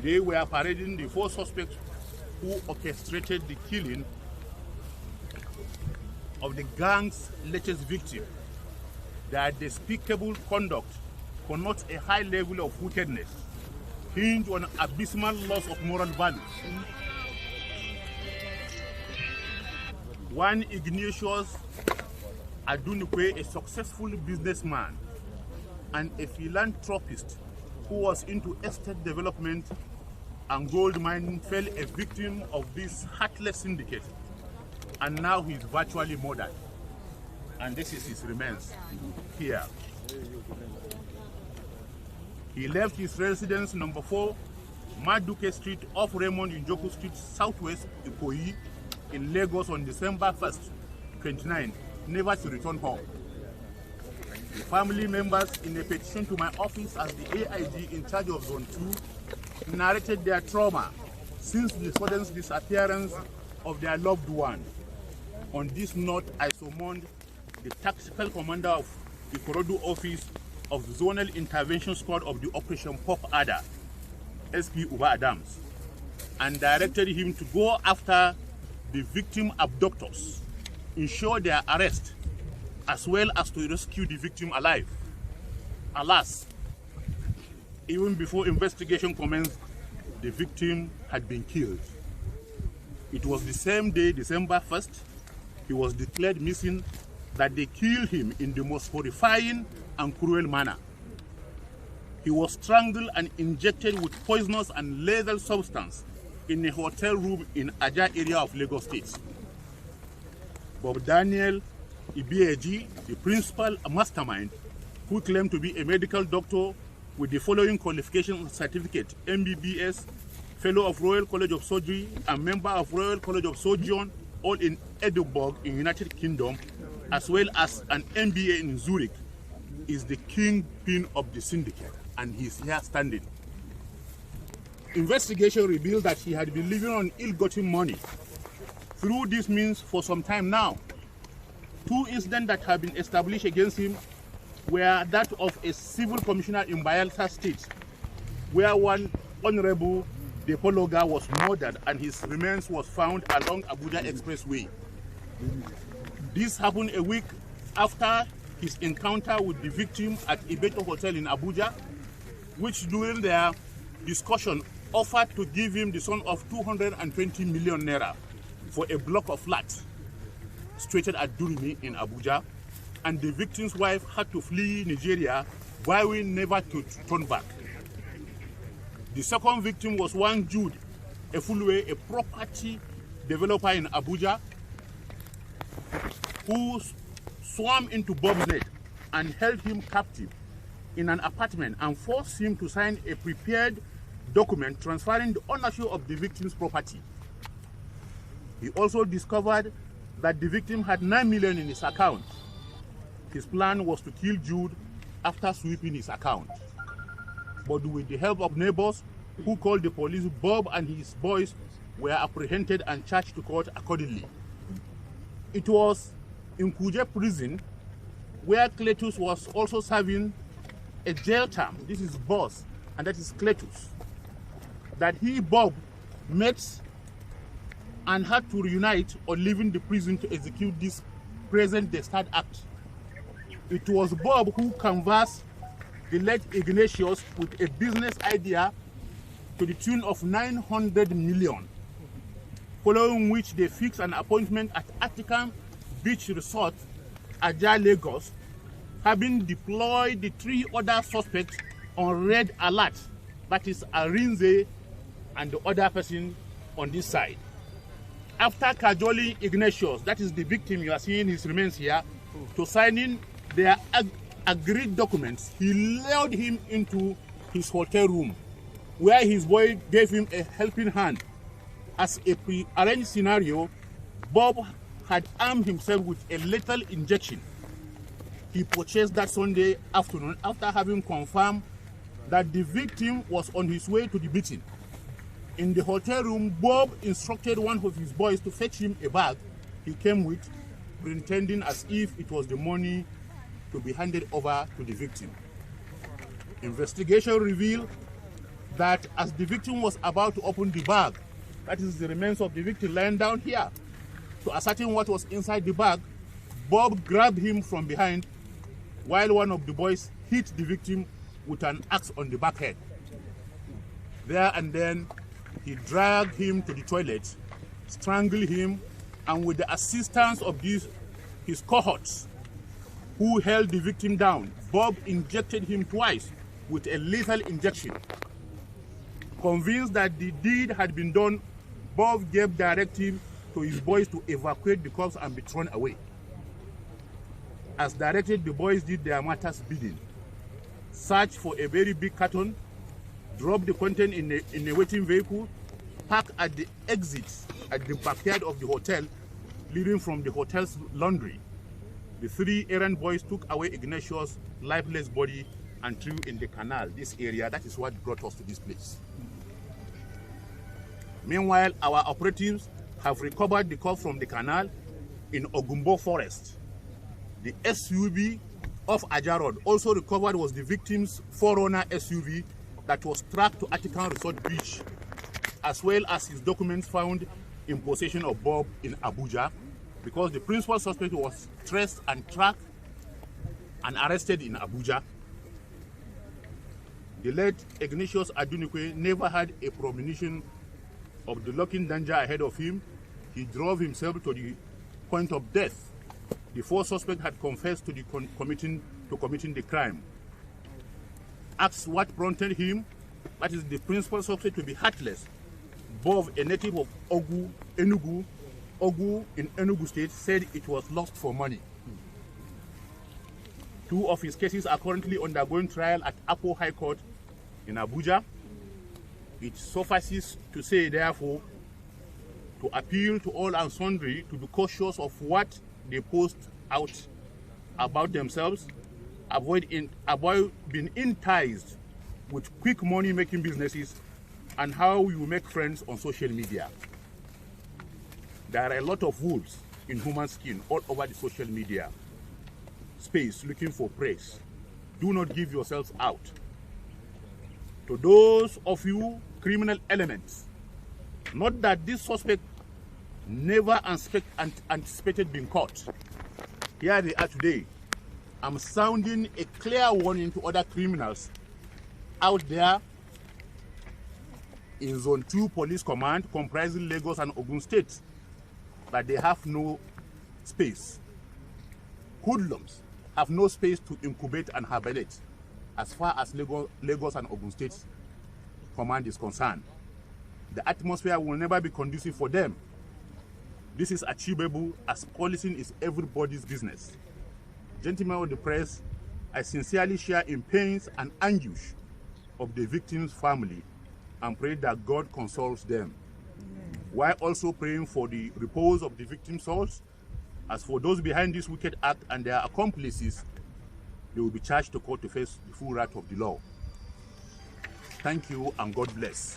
They were parading the 4 suspects who orchestrated the killing of the gang's latest victim. Their despicable conduct connotes a high level of wickedness, hinged on abysmal loss of moral values. One Ignatius Odunukwe, a successful businessman and a philanthropist who was into estate development and gold mining, fell a victim of this heartless syndicate, and now he is virtually murdered. And this is his remains here. He left his residence number 4, Maduke Street off Raymond Njoku Street, Southwest Ikoyi, in Lagos on December 1st, 29, never to return home. The family members, in a petition to my office as the AIG in charge of Zone 2, narrated their trauma since the sudden disappearance of their loved one. On this note, I summoned the tactical commander of the Ikorodu office of the Zonal Intervention Squad of the Operation Pop Adder, SP Uba Adams, and directed him to go after the victim abductors, ensure their arrest, as well as to rescue the victim alive. Alas, even before investigation commenced, the victim had been killed. It was the same day, December 1st, he was declared missing, that they killed him in the most horrifying and cruel manner. He was strangled and injected with poisonous and lethal substance in a hotel room in Aja area of Lagos State. Bob Daniel Ibieji, the principal mastermind, who claimed to be a medical doctor with the following qualification certificate: MBBS, Fellow of Royal College of Surgery, and member of Royal College of Surgeon, all in Edinburgh in United Kingdom, as well as an MBA in Zurich, is the kingpin of the syndicate, and he's here standing. Investigation revealed that he had been living on ill-gotten money through this means for some time now. 2 incidents that have been established against him were that of a civil commissioner in Bayelsa State, where one Honorable Depologa was murdered and his remains was found along Abuja Expressway. This happened a week after his encounter with the victim at Ibeto Hotel in Abuja, which during their discussion offered to give him the sum of 220 million naira for a block of flats situated at Durumi in Abuja, and the victim's wife had to flee Nigeria, vowing never to turn back. The second victim was one Jude Efulwe, a property developer in Abuja, who swam into Bob's net and held him captive in an apartment and forced him to sign a prepared document transferring the ownership of the victim's property. He also discovered that the victim had 9 million in his account. His plan was to kill Jude after sweeping his account. But with the help of neighbors who called the police, Bob and his boys were apprehended and charged to court accordingly. It was in Kuje prison where Cletus was also serving a jail term. This is boss, and that is Cletus. That he, Bob, met and had to reunite on leaving the prison to execute this present Destard Act. It was Bob who canvassed the late Ignatius with a business idea to the tune of 900 million, following which they fixed an appointment at Attica Beach Resort, Aja, Lagos, having deployed the 3 other suspects on red alert, that is Arinze and the other person on this side. After cajoling Ignatius, that is the victim you are seeing his remains here, to signing their agreed documents, he lured him into his hotel room, where his boy gave him a helping hand. As a pre-arranged scenario, Bob had armed himself with a lethal injection. He purchased that Sunday afternoon after having confirmed that the victim was on his way to the beating. In the hotel room, Bob instructed one of his boys to fetch him a bag he came with, pretending as if it was the money to be handed over to the victim. Investigation revealed that as the victim was about to open the bag, that is the remains of the victim lying down here, to ascertain what was inside the bag, Bob grabbed him from behind while one of the boys hit the victim with an axe on the back head. There and then, he dragged him to the toilet, strangled him, and with the assistance of his cohorts who held the victim down, Bob injected him twice with a lethal injection. Convinced that the deed had been done, Bob gave directive to his boys to evacuate the corpse and be thrown away. As directed, the boys did their master's bidding. Searched for a very big carton, dropped the content in a waiting vehicle, parked at the exit at the backyard of the hotel, leading from the hotel's laundry. The three errand boys took away Ignatius' lifeless body and threw in the canal, this area. That is what brought us to this place. Meanwhile, our operatives have recovered the corpse from the canal in Ogumbo Forest. The SUV of Ajarod also recovered was the victim's Forerunner SUV that was tracked to Atikan Resort Beach, as well as his documents found in possession of Bob in Abuja, because the principal suspect was traced and tracked and arrested in Abuja. The late Ignatius Odunukwe never had a premonition of the lurking danger ahead of him. He drove himself to the point of death. The four suspects had confessed to committing the crime. Asked what prompted him, that is the principal suspect, to be heartless, Bob, a native of Ogu in Enugu State, said it was lost for money. Two of his cases are currently undergoing trial at Apo High Court in Abuja. It suffices to say, therefore, to appeal to all and sundry to be cautious of what they post out about themselves, avoid being enticed with quick money-making businesses, and how you make friends on social media. There are a lot of wolves in human skin all over the social media space looking for praise. Do not give yourselves out. To those of you criminal elements, not that this suspect never anticipated being caught. Here they are today. I'm sounding a clear warning to other criminals out there in Zone 2 Police Command, comprising Lagos and Ogun State, that they have no space. Hoodlums have no space to incubate and hibernate as far as Lagos and Ogun State Command is concerned. The atmosphere will never be conducive for them. This is achievable, as policing is everybody's business. Gentlemen of the press, I sincerely share in pains and anguish of the victim's family and pray that God consoles them, while also praying for the repose of the victim's souls. As for those behind this wicked act and their accomplices, they will be charged to court to face the full wrath of the law. Thank you and God bless.